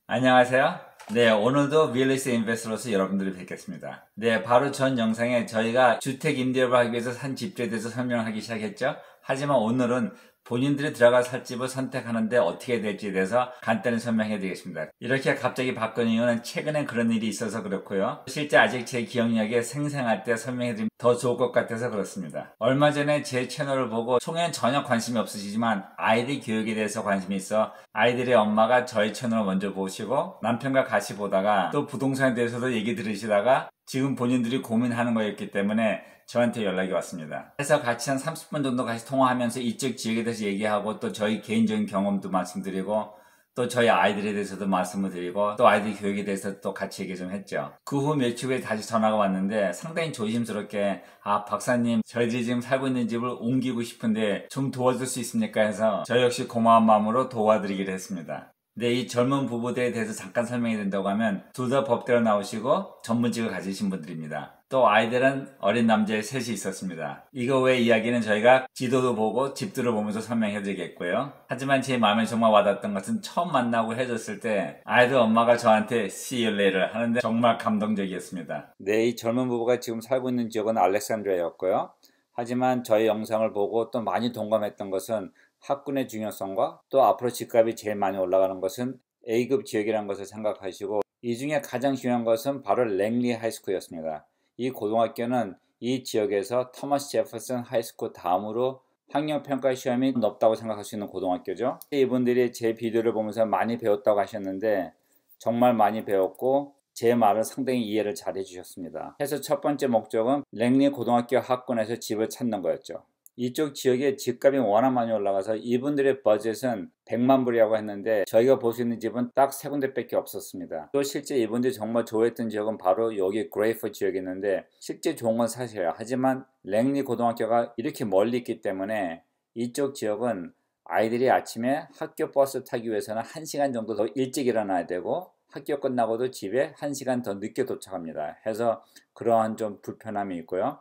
안녕하세요. 네, 오늘도 리얼리스트 인베스터로서 여러분들을 뵙겠습니다. 네, 바로 전 영상에 저희가 주택 임대업을 하기 위해서 산 집들에 대해서 설명하기 시작했죠. 하지만 오늘은 본인들이 들어가 살 집을 선택하는데 어떻게 될지에 대해서 간단히 설명해 드리겠습니다. 이렇게 갑자기 바꾼 이유는 최근에 그런 일이 있어서 그렇고요. 실제 아직 제 기억력에 생생할 때 설명해 드리면 더 좋을 것 같아서 그렇습니다. 얼마 전에 제 채널을 보고 총에는 전혀 관심이 없으시지만 아이들 교육에 대해서 관심이 있어 아이들의 엄마가 저희 채널을 먼저 보시고 남편과 같이 보다가 또 부동산에 대해서도 얘기 들으시다가 지금 본인들이 고민하는 거였기 때문에 저한테 연락이 왔습니다. 그래서 같이 한 30분 정도 같이 통화하면서 이쪽 지역에 대해서 얘기하고 또 저희 개인적인 경험도 말씀드리고 또 저희 아이들에 대해서도 말씀을 드리고 또 아이들 교육에 대해서 또 같이 얘기 좀 했죠. 그 후 며칠 후에 다시 전화가 왔는데 상당히 조심스럽게 박사님 저희들이 지금 살고 있는 집을 옮기고 싶은데 좀 도와줄 수 있습니까 해서 저 역시 고마운 마음으로 도와드리기로 했습니다. 네, 이 젊은 부부들에 대해서 잠깐 설명이 된다고 하면 둘 다 법대로 나오시고 전문직을 가지신 분들입니다. 또 아이들은 어린 남자애 셋이 있었습니다. 이거 외 이야기는 저희가 지도도 보고 집들을 보면서 설명해 드리겠고요. 하지만 제 마음에 정말 와닿았던 것은 처음 만나고 헤어졌을 때 아이들 엄마가 저한테 See you later 하는데 정말 감동적이었습니다. 네, 이 젊은 부부가 지금 살고 있는 지역은 알렉산드리아였고요. 하지만 저희 영상을 보고 또 많이 동감했던 것은 학군의 중요성과 또 앞으로 집값이 제일 많이 올라가는 것은 A급 지역이라는 것을 생각하시고 이 중에 가장 중요한 것은 바로 랭리 하이스쿨이었습니다. 이 고등학교는 이 지역에서 토머스 제퍼슨 하이스쿨 다음으로 학력평가 시험이 높다고 생각할 수 있는 고등학교죠. 이분들이 제 비디오를 보면서 많이 배웠다고 하셨는데 정말 많이 배웠고 제 말을 상당히 이해를 잘 해주셨습니다. 그래서 첫 번째 목적은 랭리 고등학교 학군에서 집을 찾는 거였죠. 이쪽 지역에 집값이 워낙 많이 올라가서 이분들의 버젯은 100만 불이라고 했는데 저희가 볼 수 있는 집은 딱 세 군데밖에 없었습니다. 또 실제 이분들이 정말 좋아했던 지역은 바로 여기 그레이포 지역이었는데 실제 좋은 건 사실이에요. 하지만 랭리 고등학교가 이렇게 멀리 있기 때문에 이쪽 지역은 아이들이 아침에 학교 버스 타기 위해서는 1시간 정도 더 일찍 일어나야 되고 학교 끝나고도 집에 1시간 더 늦게 도착합니다. 해서 그러한 좀 불편함이 있고요.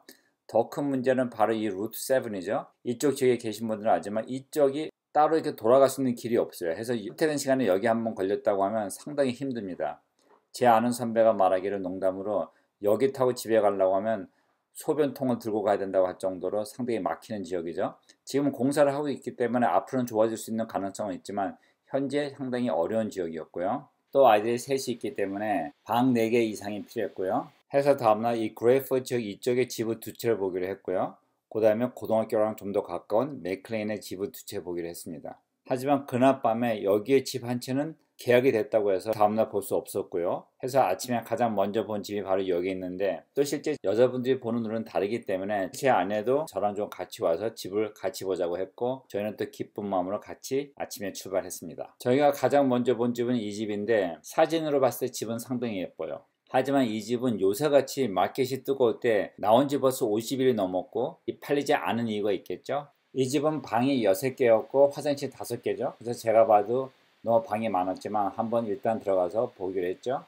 더 큰 문제는 바로 이 루트 7이죠. 이쪽 지역에 계신 분들은 알지만 이쪽이 따로 이렇게 돌아갈 수 있는 길이 없어요. 해서 퇴근 시간에 여기 한번 걸렸다고 하면 상당히 힘듭니다. 제 아는 선배가 말하기를 농담으로 여기 타고 집에 가려고 하면 소변통을 들고 가야 된다고 할 정도로 상당히 막히는 지역이죠. 지금 공사를 하고 있기 때문에 앞으로는 좋아질 수 있는 가능성은 있지만 현재 상당히 어려운 지역이었고요. 또 아이들이 셋이 있기 때문에 방 4개 이상이 필요했고요. 해서 다음날 이 그레이포 지역 이쪽에 집을 두 채를 보기로 했고요. 그 다음에 고등학교랑 좀 더 가까운 맥클레인의 집을 두 채 보기로 했습니다. 하지만 그날 밤에 여기에 집 한 채는 계약이 됐다고 해서 다음날 볼 수 없었고요. 해서 아침에 가장 먼저 본 집이 바로 여기 있는데 또 실제 여자분들이 보는 눈은 다르기 때문에 제 아내도 저랑 좀 같이 와서 집을 같이 보자고 했고 저희는 또 기쁜 마음으로 같이 아침에 출발했습니다. 저희가 가장 먼저 본 집은 이 집인데 사진으로 봤을 때 집은 상당히 예뻐요. 하지만 이 집은 요새같이 마켓이 뜨거울 때 나온 지 벌써 50일이 넘었고 팔리지 않은 이유가 있겠죠. 이 집은 방이 6개였고 화장실 5개죠. 그래서 제가 봐도 너무 방이 많았지만 한번 일단 들어가서 보기로 했죠.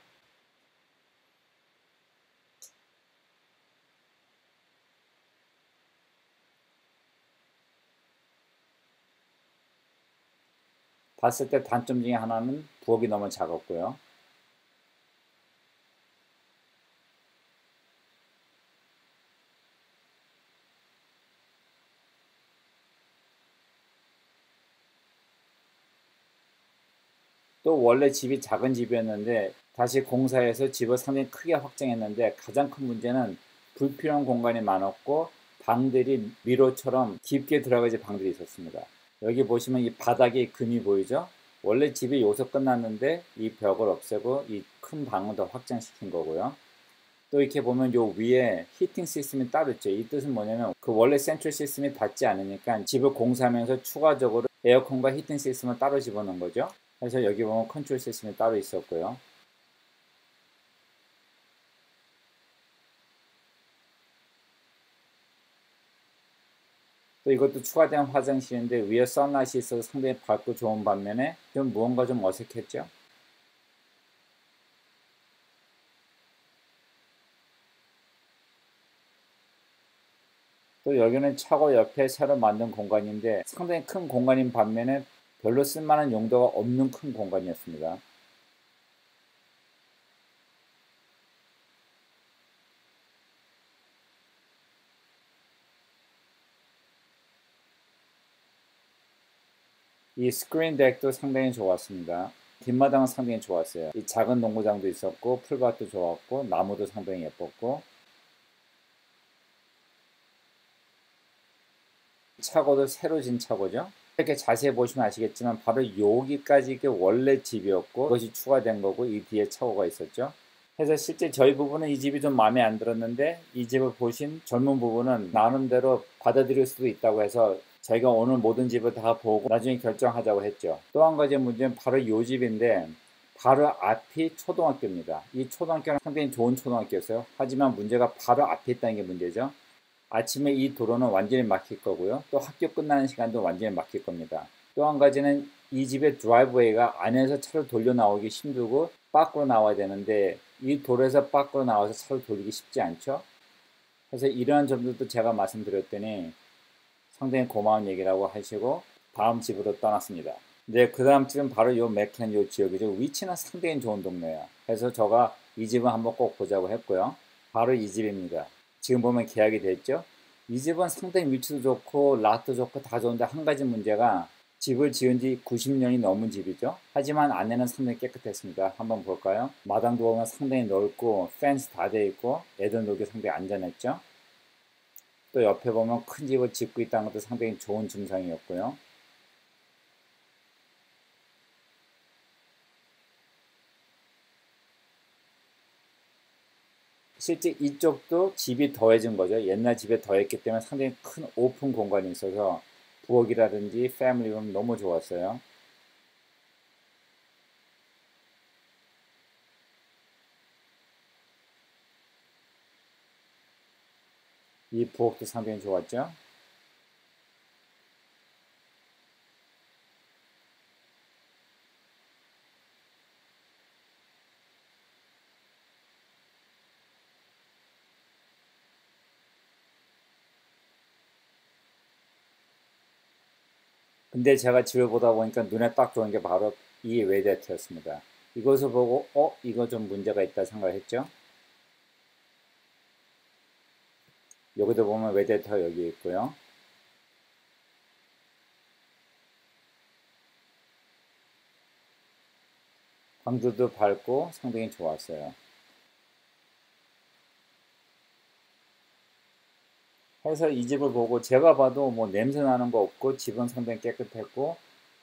봤을 때 단점 중에 하나는 부엌이 너무 작았고요. 또 원래 집이 작은 집이었는데 다시 공사해서 집을 상당히 크게 확장했는데 가장 큰 문제는 불필요한 공간이 많았고 방들이 미로처럼 깊게 들어가지 방들이 있었습니다. 여기 보시면 이 바닥에 금이 보이죠? 원래 집이 여기서 끝났는데 이 벽을 없애고 이 큰 방을 더 확장시킨 거고요. 또 이렇게 보면 요 위에 히팅 시스템이 따로 있죠. 이 뜻은 뭐냐면 그 원래 센트럴 시스템이 닿지 않으니까 집을 공사하면서 추가적으로 에어컨과 히팅 시스템을 따로 집어넣은 거죠. 그래서 여기 보면 컨트롤 시스템이 따로 있었고요. 또 이것도 추가된 화장실인데 위에 선라이트가 있어서 상당히 밝고 좋은 반면에 좀 무언가 좀 어색했죠. 또 여기는 차고 옆에 새로 만든 공간인데 상당히 큰 공간인 반면에 별로 쓸만한 용도가 없는 큰 공간이었습니다. 이 스크린 덱도 상당히 좋았습니다. 뒷마당은 상당히 좋았어요. 이 작은 농구장도 있었고 풀밭도 좋았고 나무도 상당히 예뻤고 차고도 새로 진 차고죠. 이렇게 자세히 보시면 아시겠지만 바로 여기까지 이게 원래 집이었고 그것이 추가된 거고 이 뒤에 차고가 있었죠. 그래서 실제 저희 부부는 이 집이 좀 마음에 안 들었는데 이 집을 보신 젊은 부부는 나름대로 받아들일 수도 있다고 해서 저희가 오늘 모든 집을 다 보고 나중에 결정하자고 했죠. 또 한 가지 문제는 바로 이 집인데 바로 앞이 초등학교입니다. 이 초등학교는 상당히 좋은 초등학교였어요. 하지만 문제가 바로 앞에 있다는 게 문제죠. 아침에 이 도로는 완전히 막힐 거고요. 또 학교 끝나는 시간도 완전히 막힐 겁니다. 또 한 가지는 이 집의 드라이브웨이가 안에서 차를 돌려 나오기 힘들고 밖으로 나와야 되는데 이 도로에서 밖으로 나와서 차를 돌리기 쉽지 않죠. 그래서 이러한 점들도 제가 말씀드렸더니 상당히 고마운 얘기라고 하시고 다음 집으로 떠났습니다. 네, 그 다음 집은 바로 요 맥켄 요 지역이죠. 위치는 상당히 좋은 동네예요. 그래서 제가 이 집은 한번 꼭 보자고 했고요. 바로 이 집입니다. 지금 보면 계약이 됐죠. 이 집은 상당히 위치도 좋고 랏도 좋고 다 좋은데 한 가지 문제가 집을 지은 지 90년이 넘은 집이죠. 하지만 안에는 상당히 깨끗했습니다. 한번 볼까요? 마당도 보면 상당히 넓고 펜스 다 돼 있고 애들 놀기 상당히 안전했죠. 또 옆에 보면 큰 집을 짓고 있다는 것도 상당히 좋은 증상이었고요. 실제 이쪽도 집이 더해진 거죠. 옛날 집에 더했기 때문에 상당히 큰 오픈 공간이 있어서 부엌이라든지 패밀리룸 너무 좋았어요. 이 부엌도 상당히 좋았죠. 근데 제가 집을 보다 보니까 눈에 딱 들어온 게 바로 이 웨데트였습니다. 이것을 보고 이거 좀 문제가 있다 생각했죠. 여기도 보면 웨데트가 여기 있고요. 방들도 밝고 상당히 좋았어요. 해서 이 집을 보고 제가 봐도 뭐 냄새 나는 거 없고 집은 상당히 깨끗했고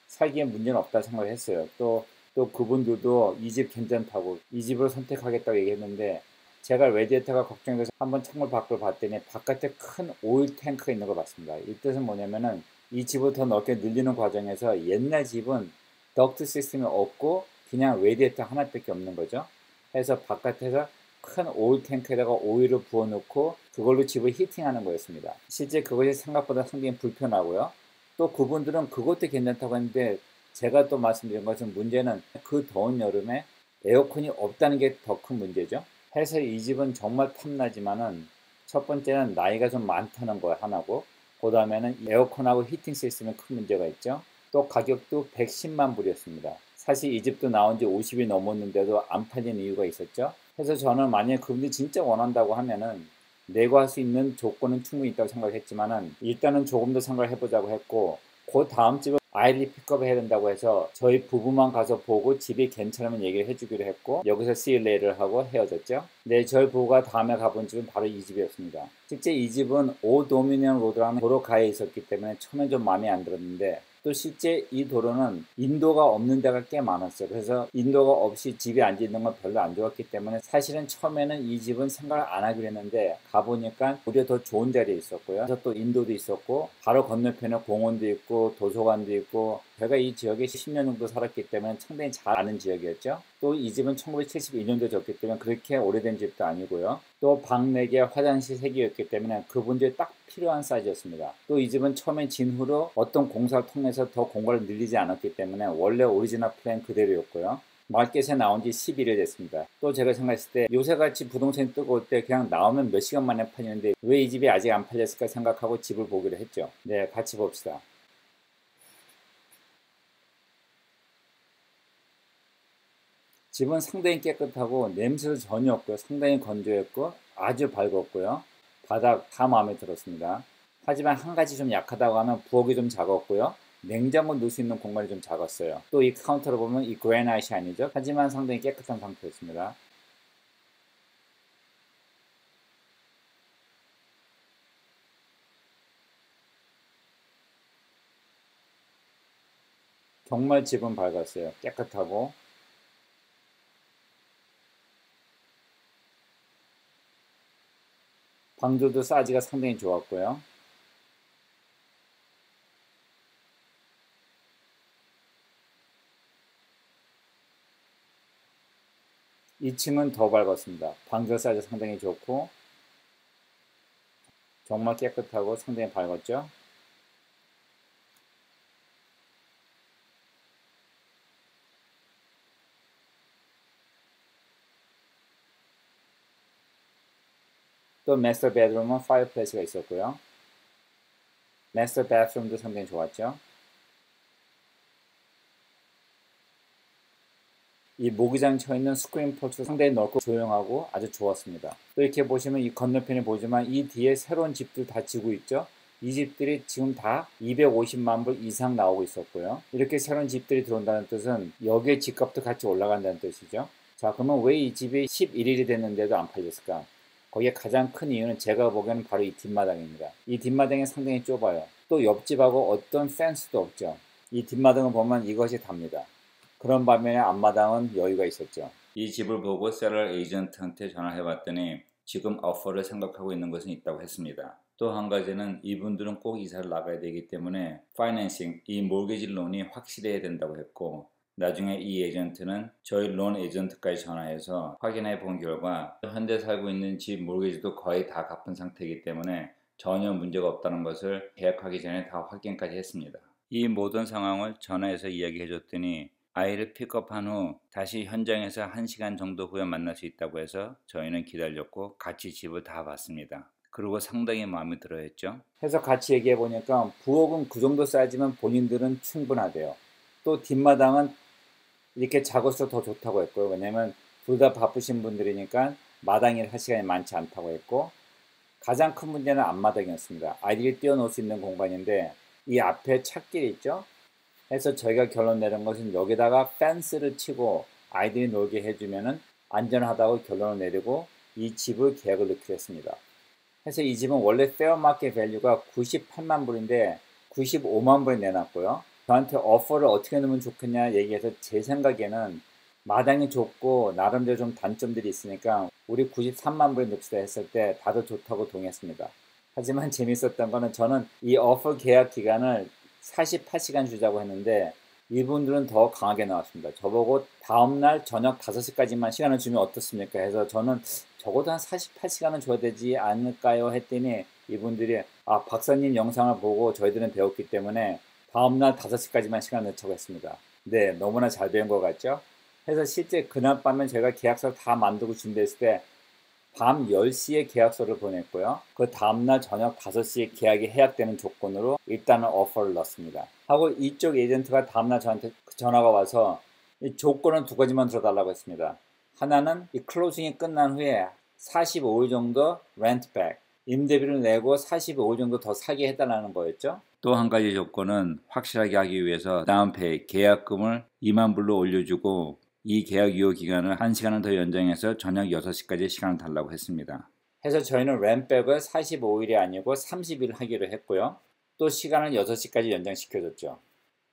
살기에 문제는 없다 생각했어요. 또 그분들도 이 집 괜찮다고 이 집을 선택하겠다고 얘기했는데 제가 레디에이터가 걱정돼서 한번 창문 밖을 봤더니 바깥에 큰 오일 탱크가 있는 걸 봤습니다. 이 뜻은 뭐냐면은 이 집을 더 넓게 늘리는 과정에서 옛날 집은 덕트 시스템이 없고 그냥 레디에이터 하나밖에 없는 거죠. 해서 바깥에서 큰 오일 탱크에다가 오일을 부어놓고 그걸로 집을 히팅하는 거였습니다. 실제 그것이 생각보다 상당히 불편하고요. 또 그분들은 그것도 괜찮다고 했는데 제가 또 말씀드린 것은 문제는 그 더운 여름에 에어컨이 없다는 게 더 큰 문제죠. 해서 이 집은 정말 탐나지만은 첫 번째는 나이가 좀 많다는 거 하나고 그 다음에는 에어컨하고 히팅 시스템에 큰 문제가 있죠. 또 가격도 110만 불이었습니다. 사실 이 집도 나온 지 50이 넘었는데도 안 팔린 이유가 있었죠. 그래서 저는 만약에 그분들이 진짜 원한다고 하면은 내고 할 수 있는 조건은 충분히 있다고 생각했지만은 일단은 조금 더 생각을 해보자고 했고 그 다음 집을 아이들이 픽업을 해야 된다고 해서 저희 부부만 가서 보고 집이 괜찮으면 얘기를 해주기로 했고 여기서 see you later 하고 헤어졌죠. 네, 저희 부부가 다음에 가본 집은 바로 이 집이었습니다. 실제 이 집은 오 도미니언 로드라는 도로 가에 있었기 때문에 처음엔 좀 마음에 안 들었는데 또 실제 이 도로는 인도가 없는 데가 꽤 많았어요. 그래서 인도가 없이 집에 앉아 있는 건 별로 안 좋았기 때문에 사실은 처음에는 이 집은 생각을 안 하기로 했는데 가보니까 오히려 더 좋은 자리에 있었고요. 그래서 또 인도도 있었고 바로 건너편에 공원도 있고 도서관도 있고 제가 이 지역에 10년 정도 살았기 때문에 상당히 잘 아는 지역이었죠. 또 이 집은 1971년도에 졌기 때문에 그렇게 오래된 집도 아니고요. 또 방 4개, 화장실 3개였기 때문에 그분들이 딱 필요한 사이즈였습니다. 또 이 집은 처음에 진 후로 어떤 공사를 통해서 더 공간을 늘리지 않았기 때문에 원래 오리지널 플랜 그대로였고요. 마켓에 나온 지 11일 됐습니다. 또 제가 생각했을 때 요새같이 부동산이 뜨거울 때 그냥 나오면 몇 시간 만에 팔리는데 왜 이 집이 아직 안 팔렸을까 생각하고 집을 보기로 했죠. 네, 같이 봅시다. 집은 상당히 깨끗하고 냄새도 전혀 없고요. 상당히 건조했고 아주 밝았고요. 바닥 다 마음에 들었습니다. 하지만 한 가지 좀 약하다고 하면 부엌이 좀 작았고요. 냉장고 넣을 수 있는 공간이 좀 작았어요. 또 이 카운터를 보면 이 그래나이트이 아니죠. 하지만 상당히 깨끗한 상태였습니다. 정말 집은 밝았어요. 깨끗하고. 방들도 사이즈가 상당히 좋았고요. 2층은 더 밝았습니다. 방들 사이즈 상당히 좋고 정말 깨끗하고 상당히 밝았죠. 또 마스터 베드룸은 파이어플레이스가 있었고요. 마스터 바스룸도 상당히 좋았죠. 이 모기장 쳐있는 스크린 포트도 상당히 넓고 조용하고 아주 좋았습니다. 또 이렇게 보시면 이 건너편에 보지만 이 뒤에 새로운 집들 다 지고 있죠. 이 집들이 지금 다 250만 불 이상 나오고 있었고요. 이렇게 새로운 집들이 들어온다는 뜻은 여기에 집값도 같이 올라간다는 뜻이죠. 자, 그러면 왜 이 집이 11일이 됐는데도 안 팔렸을까? 거기에 가장 큰 이유는 제가 보기에는 바로 이 뒷마당입니다. 이 뒷마당이 상당히 좁아요. 또 옆집하고 어떤 펜스도 없죠. 이 뒷마당을 보면 이것이 답니다. 그런 반면에 앞마당은 여유가 있었죠. 이 집을 보고 셀러 에이전트한테 전화해 봤더니 지금 오퍼를 생각하고 있는 것은 있다고 했습니다. 또 한 가지는 이분들은 꼭 이사를 나가야 되기 때문에 파이낸싱, 이 모기지 론이 확실해야 된다고 했고, 나중에 이 에이전트는 저희 론 에이전트까지 전화해서 확인해 본 결과 현재 살고 있는 집 모기지도 거의 다 갚은 상태이기 때문에 전혀 문제가 없다는 것을 계약하기 전에 다 확인까지 했습니다. 이 모든 상황을 전화해서 이야기해 줬더니 아이를 픽업한 후 다시 현장에서 1시간 정도 후에 만날 수 있다고 해서 저희는 기다렸고 같이 집을 다 봤습니다. 그리고 상당히 마음에 들어 했죠. 해서 같이 얘기해 보니까 부엌은 그 정도 사이즈면 본인들은 충분하대요. 또 뒷마당은 이렇게 작아서 더 좋다고 했고요. 왜냐면 둘 다 바쁘신 분들이니까 마당일 할 시간이 많지 않다고 했고, 가장 큰 문제는 앞마당이었습니다. 아이들이 뛰어놀 수 있는 공간인데 이 앞에 찻길이 있죠. 해서 저희가 결론 내린 것은 여기다가 펜스를 치고 아이들이 놀게 해주면은 안전하다고 결론을 내리고 이 집을 계약을 넣기로 했습니다. 해서 이 집은 원래 페어마켓 밸류가 98만 불인데 95만 불에 내놨고요. 저한테 오퍼를 어떻게 넣으면 좋겠냐 얘기해서 제 생각에는 마당이 좁고 나름대로 좀 단점들이 있으니까 우리 93만 불에 넣읍시다 했을 때 다들 좋다고 동의했습니다. 하지만 재밌었던 거는 저는 이 오퍼 계약 기간을 48시간 주자고 했는데 이분들은 더 강하게 나왔습니다. 저보고 다음날 저녁 5시까지만 시간을 주면 어떻습니까? 해서 저는 적어도 한 48시간은 줘야 되지 않을까요? 했더니 이분들이 박사님 영상을 보고 저희들은 배웠기 때문에 다음날 5시까지만 시간 넣자고 했습니다. 네, 너무나 잘 배운 것 같죠? 해서 실제 그날 밤에 제가 계약서를 다 만들고 준비했을 때 밤 10시에 계약서를 보냈고요. 그 다음날 저녁 5시에 계약이 해약되는 조건으로 일단은 오퍼를 넣었습니다. 하고 이쪽 에이전트가 다음날 저한테 전화가 와서 이 조건은 두 가지만 들어달라고 했습니다. 하나는 이 클로징이 끝난 후에 45일 정도 렌트백, 임대비를 내고 45일 정도 더 사게 해달라는 거였죠. 또 한 가지 조건은 확실하게 하기 위해서 다운페이 계약금을 2만 불로 올려주고 이 계약 유효 기간을 1시간을 더 연장해서 저녁 6시까지 시간을 달라고 했습니다. 해서 저희는 렌백을 45일이 아니고 30일 하기로 했고요. 또 시간을 6시까지 연장시켜줬죠.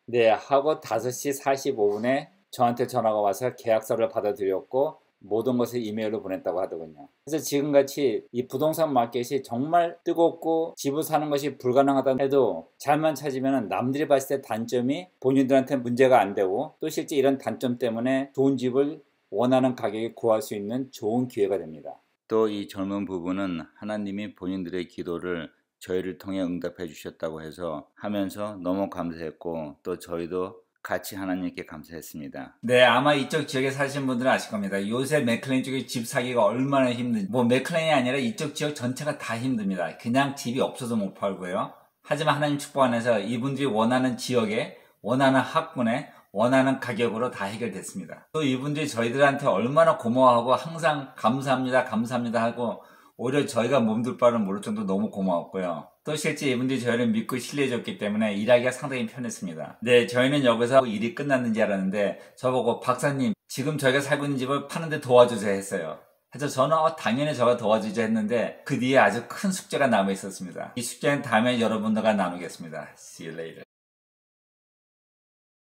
네, 하고 5시 45분에 저한테 전화가 와서 계약서를 받아들였고 모든 것을 이메일로 보냈다고 하더군요. 그래서 지금같이 이 부동산 마켓이 정말 뜨겁고 집을 사는 것이 불가능하다 해도 잘만 찾으면 남들이 봤을 때 단점이 본인들한테 문제가 안 되고 또 실제 이런 단점 때문에 좋은 집을 원하는 가격에 구할 수 있는 좋은 기회가 됩니다. 또 이 젊은 부부는 하나님이 본인들의 기도를 저희를 통해 응답해 주셨다고 해서 하면서 너무 감사했고 또 저희도 같이 하나님께 감사했습니다. 네, 아마 이쪽 지역에 사시는 분들은 아실 겁니다. 요새 맥클레인 쪽에 집 사기가 얼마나 힘든지, 뭐 맥클레인이 아니라 이쪽 지역 전체가 다 힘듭니다. 그냥 집이 없어서 못 팔고요. 하지만 하나님 축복 안에서 이분들이 원하는 지역에, 원하는 학군에, 원하는 가격으로 다 해결됐습니다. 또 이분들이 저희들한테 얼마나 고마워하고 항상 감사합니다, 감사합니다 하고 오히려 저희가 몸둘 바를 모를 정도로 너무 고마웠고요. 또 실제 이분들이 저희를 믿고 신뢰해줬기 때문에 일하기가 상당히 편했습니다. 네, 저희는 여기서 일이 끝났는지 알았는데 저보고 박사님 지금 저희가 살고 있는 집을 파는데 도와주세요 했어요. 그래서 저는 당연히 저가 도와주자 했는데 그 뒤에 아주 큰 숙제가 남아 있었습니다. 이 숙제는 다음에 여러분들과 나누겠습니다. See you later.